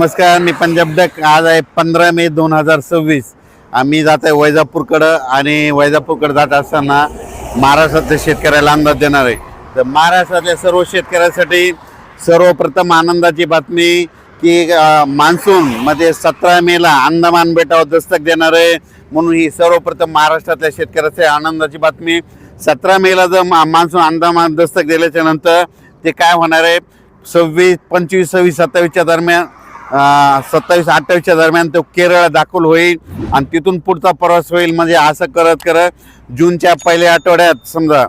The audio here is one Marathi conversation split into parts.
नमस्कार, मी पंजाब डक. आज आहे 15 मे 2026. आम्ही जात आहे वैजापूरकडं आणि वैजापूरकडे जात असताना महाराष्ट्रातल्या शेतकऱ्याला अंदाज देणार आहे. तर महाराष्ट्रातल्या सर्व शेतकऱ्यांसाठी सर्वप्रथम आनंदाची बातमी की मान्सूनमध्ये 17 मेला अंदमान बेटावर दस्तक देणार आहे. म्हणून ही सर्वप्रथम महाराष्ट्रातल्या शेतकऱ्यासाठी आनंदाची बातमी. 17 मेला जर मान्सून अंदमान दस्तक दिल्याच्या नंतर ते काय होणार आहे, 26, 25, 26, 27च्या दरम्यान 27, 28च्या दरम्यान तो केरळ दाखल होईल आणि तिथून पुढचा प्रवास होईल. म्हणजे असं करत करत जूनच्या पहिल्या आठवड्यात, समजा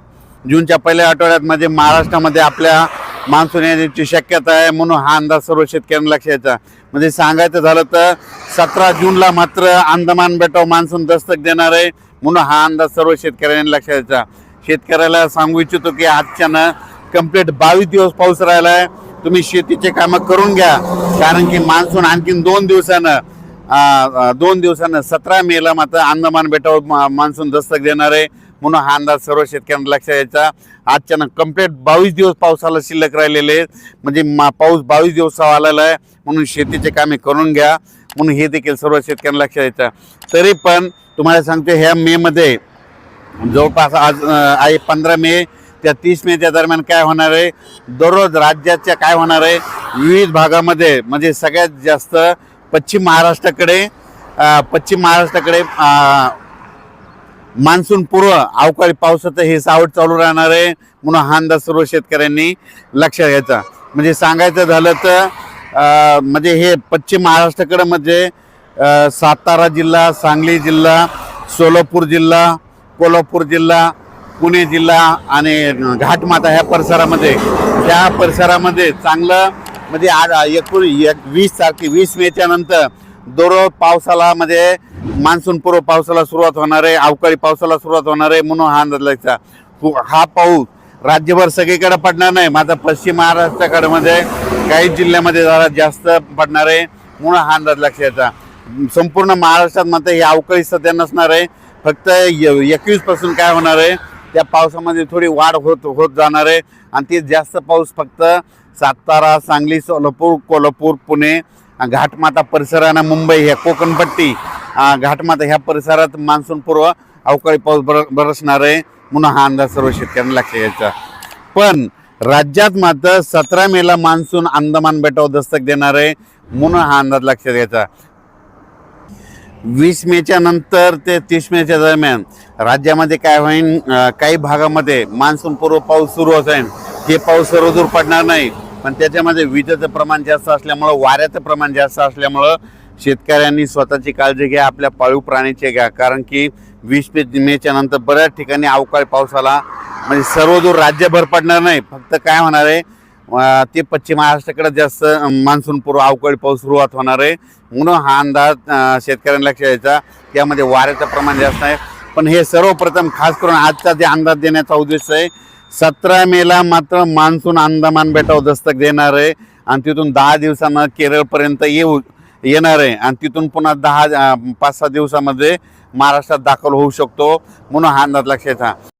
जूनच्या पहिल्या आठवड्यात म्हणजे महाराष्ट्रामध्ये आपल्या मान्सून येण्याची शक्यता आहे. म्हणून हा अंदाज सर्व शेतकऱ्यांना लक्षात यायचा. म्हणजे सांगायचं झालं तर 17 जूनला मात्र अंदमान बेटावर मान्सून दस्तक देणार आहे. म्हणून हा अंदाज सर्व शेतकऱ्यांनी लक्षात यायचा. शेतकऱ्याला सांगू इच्छितो की आजच्यानं कंप्लीट 22 दिवस पाऊस राहिला आहे. तुम्ही शेतीचे कामं करून घ्या, कारण की मान्सून आणखीन 2 दिवसानं 17 मेला मात्र अंदमान बेटावर मान्सून दस्तक देणार आहे. म्हणून हा अंदाज सर्व शेतकऱ्यांना लक्षात यायचा. आजच्यानं कंप्लीट 22 दिवस पावसाला शिल्लक राहिलेले आहेत. म्हणजे पाऊस 22 दिवसावर आलेला आहे. म्हणून शेतीचे कामे करून घ्या, म्हणून हे देखील सर्व शेतकऱ्यांना लक्षात यायचं. तरी पण तुम्हाला सांगते, ह्या मेमध्ये जवळपास आज आहे 15 मे त्या 30 मेच्या दरम्यान काय होणार आहे, दररोज राज्याच्या काय होणार आहे, विविध भागामध्ये म्हणजे सगळ्यात जास्त पश्चिम महाराष्ट्राकडे मान्सून पूर्व अवकाळी पावसाचं हे सावट चालू राहणार आहे. म्हणून हा अंदाज सर्व शेतकऱ्यांनी लक्षात घ्यायचा. म्हणजे सांगायचं झालं तर म्हणजे हे पश्चिम महाराष्ट्राकडे म्हणजे सातारा जिल्हा, सांगली जिल्हा, सोलापूर जिल्हा, कोल्हापूर जिल्हा, पुणे जिल्हा आणि घाटमाता ह्या परिसरामध्ये चांगलं म्हणजे आज 20 मेच्या नंतर दररोज पावसाला म्हणजे मान्सून पूर्व पावसाला सुरुवात होणार आहे, अवकाळी पावसाला सुरुवात होणार आहे. म्हणून हा अंदाज लागचा. हा पाऊस राज्यभर सगळीकडे पडणार नाही, मात्र पश्चिम महाराष्ट्राकडे मध्ये काही जिल्ह्यामध्ये जरा जास्त पडणार आहे. म्हणून हा अंदाज लक्षात यायचा. संपूर्ण महाराष्ट्रात मात्र हे अवकाळी सध्या नसणार आहे. फक्त 21 पासून काय होणार आहे, त्या पावसामध्ये थोडी वाढ होत जाणार आहे. आणि ते जास्त पाऊस फक्त सातारा, सांगली, सोलापूर, कोल्हापूर, पुणे, घाटमाता परिसरानं मुंबई ह्या कोकणपट्टी घाटमाता ह्या परिसरात मान्सून पूर्व अवकाळी पाऊस बरसणार आहे. म्हणून हा अंदाज सर्व शेतकऱ्यांना लक्षात यायचा. पण राज्यात मात्र 17 मेला मान्सून अंदमान बेटावर दस्तक देणार आहे. म्हणून हा अंदाज लक्षात यायचा. 20 मेच्या नंतर ते 30 मेच्या दरम्यान राज्यामध्ये काय होईल, काही भागामध्ये मान्सून पूर्व पाऊस सुरू होईल. हे पाऊस सर्वदूर पडणार नाही, पण त्याच्यामध्ये विजेचं प्रमाण जास्त असल्यामुळं, वाऱ्याचं प्रमाण जास्त असल्यामुळं शेतकऱ्यांनी स्वतःची काळजी घ्या, आपल्या पाळीव प्राण्याची घ्या. कारण की 20 मेच्या नंतर बऱ्याच ठिकाणी अवकाळी पावसाला म्हणजे सर्वदूर राज्यभर पडणार नाही. फक्त काय होणार आहे, ते पश्चिम महाराष्ट्राकडे जास्त मान्सून पूर्व अवकाळी पाऊस सुरुवात होणार आहे. म्हणून हा अंदाज शेतकऱ्यांना लक्षात यायचा. त्यामध्ये वाऱ्याचं प्रमाण जास्त आहे. पण हे सर्वप्रथम खास करून आजचा जे अंदाज देण्याचा उद्देश आहे, 17 मेला मात्र मान्सून अंदमान बेटावर दस्तक देणार आहे आणि तिथून 10 दिवसांना केरळपर्यंत येणार आहे आणि तिथून पुन्हा 5-6 दिवसामध्ये महाराष्ट्रात दाखल होऊ शकतो. म्हणून हा अंदाज लक्षात घ्या.